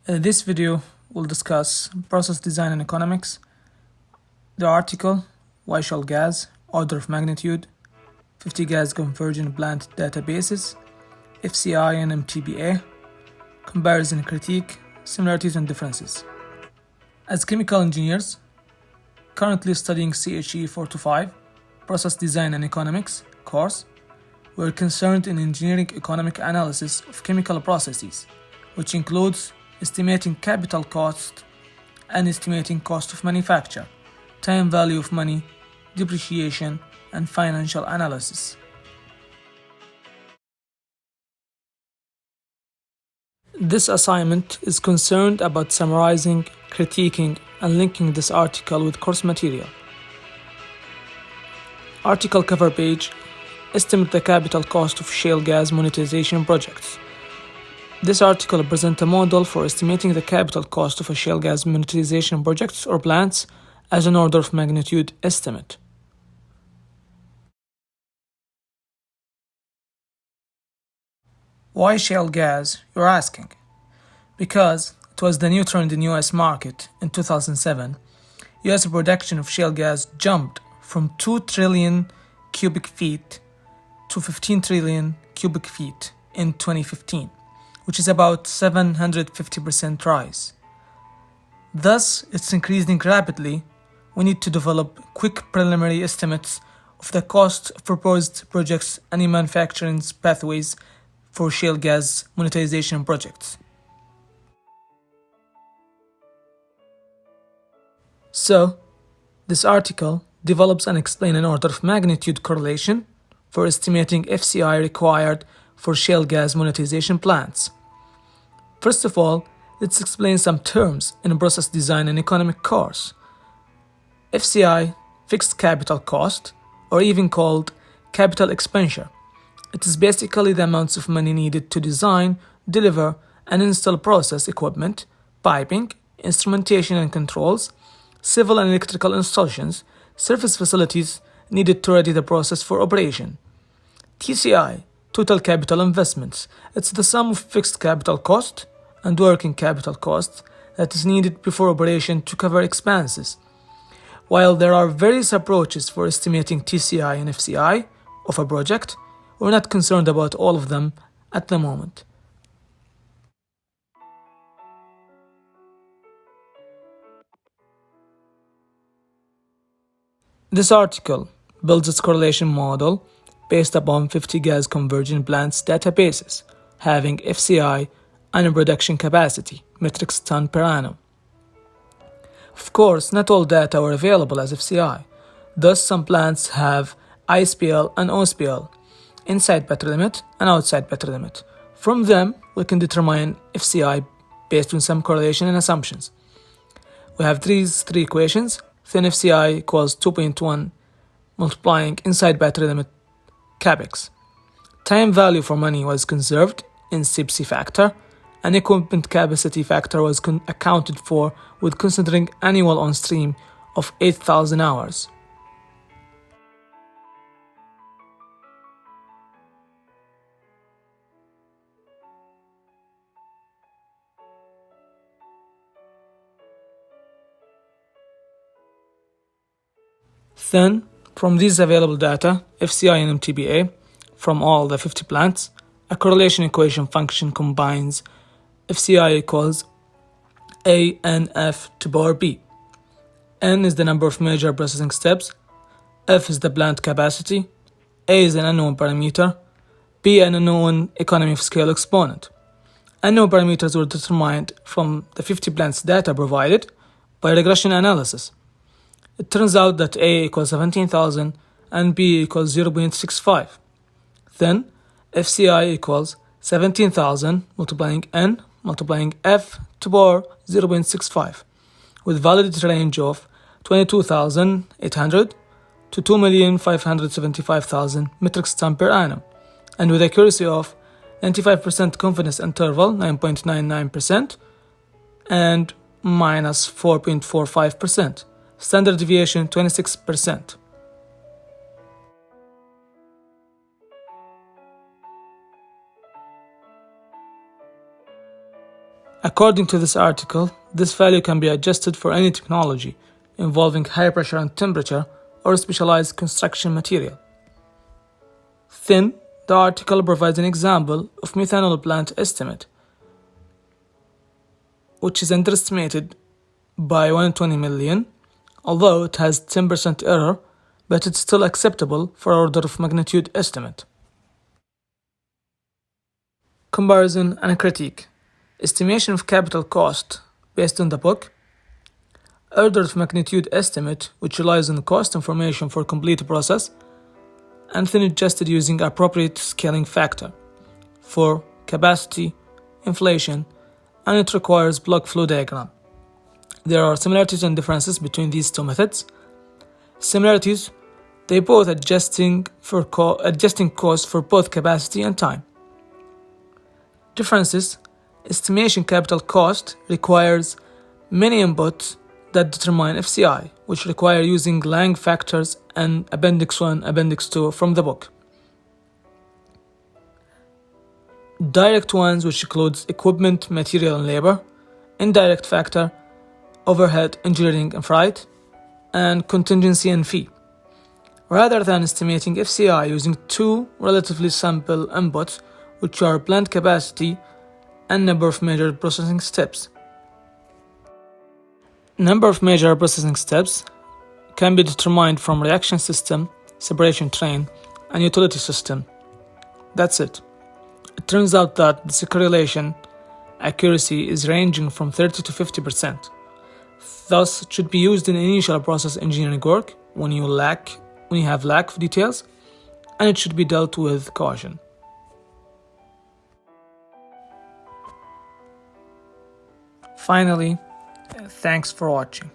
In this video, we'll discuss process design and economics, the article, Why Shale Gas, Order of Magnitude, 50 Gas Conversion Plant Databases, FCI and MTBA, Comparison Critique, Similarities and Differences. As chemical engineers, currently studying CHE 425, Process Design and Economics course, we're concerned in engineering economic analysis of chemical processes, which includes estimating capital cost and estimating cost of manufacture, time value of money, depreciation, and financial analysis. This assignment is concerned about summarizing, critiquing, and linking this article with course material. Article cover page: Estimate the capital cost of shale gas monetization projects. This article presents a model for estimating the capital cost of a shale gas monetization projects or plants as an order of magnitude estimate. Why shale gas, you're asking? Because it was the new trend in US market in 2007. US production of shale gas jumped from 2 trillion cubic feet to 15 trillion cubic feet in 2015, which is about 750% rise. Thus, it's increasing rapidly. We need to develop quick preliminary estimates of the cost of proposed projects and manufacturing pathways for shale gas monetization projects. So, this article develops and explains an order of magnitude correlation for estimating FCI required for shale gas monetization plants. First of all, let's explain some terms in a process design and economic course. FCI, fixed capital cost, or even called capital expenditure. It is basically the amounts of money needed to design, deliver, and install process equipment, piping, instrumentation and controls, civil and electrical installations, surface facilities needed to ready the process for operation. TCI, total capital investments. It's the sum of fixed capital cost and working capital cost that is needed before operation to cover expenses. While there are various approaches for estimating TCI and FCI of a project, we're not concerned about all of them at the moment. This article builds its correlation model based upon 50 gas conversion plants databases having FCI and production capacity, metric ton per annum. Of course, not all data are available as FCI. Thus, some plants have ISPL and OSPL, inside battery limit and outside battery limit. From them, we can determine FCI based on some correlation and assumptions. We have these three equations. Then FCI equals 2.1 multiplying inside battery limit capex. Time value for money was conserved in CPC factor, and equipment capacity factor was accounted for with considering annual on stream of 8,000 hours. Then, from these available data, FCI and MTBA, from all the 50 plants, a correlation equation function combines FCI equals ANF to power B. N is the number of major processing steps, F is the plant capacity, A is an unknown parameter, B an unknown economy of scale exponent. Unknown parameters were determined from the 50 plants data provided by regression analysis. It turns out that A equals 17,000 and B equals 0.65. Then FCI equals 17,000 multiplying N multiplying F to power 0.65 with validity range of 22,800 to 2,575,000 metric ton per annum and with accuracy of 95% confidence interval 9.99% and minus 4.45%. Standard deviation 26%. According to this article, this value can be adjusted for any technology involving high pressure and temperature or specialized construction material. Then, the article provides an example of methanol plant estimate, which is underestimated by 120 million, although it has 10% error, but it's still acceptable for order of magnitude estimate. Comparison and critique. Estimation of capital cost based on the book. Order of magnitude estimate, which relies on cost information for complete process, and then adjusted using appropriate scaling factor for capacity, inflation, and it requires block flow diagram. There are similarities and differences between these two methods. Similarities, they both adjusting costs for both capacity and time. Differences, estimation capital cost requires many inputs that determine FCI, which require using Lang factors and Appendix 1, Appendix 2 from the book. Direct ones, which includes equipment, material, and labor. Indirect factor, overhead, engineering, and freight, and contingency and fee. Rather than estimating FCI using two relatively simple inputs, which are plant capacity and number of major processing steps. Number of major processing steps can be determined from reaction system, separation train, and utility system. That's it. It turns out that this correlation accuracy is ranging from 30 to 50%. Thus, it should be used in initial process engineering work when you have lack of details, and it should be dealt with caution. Finally, thanks for watching.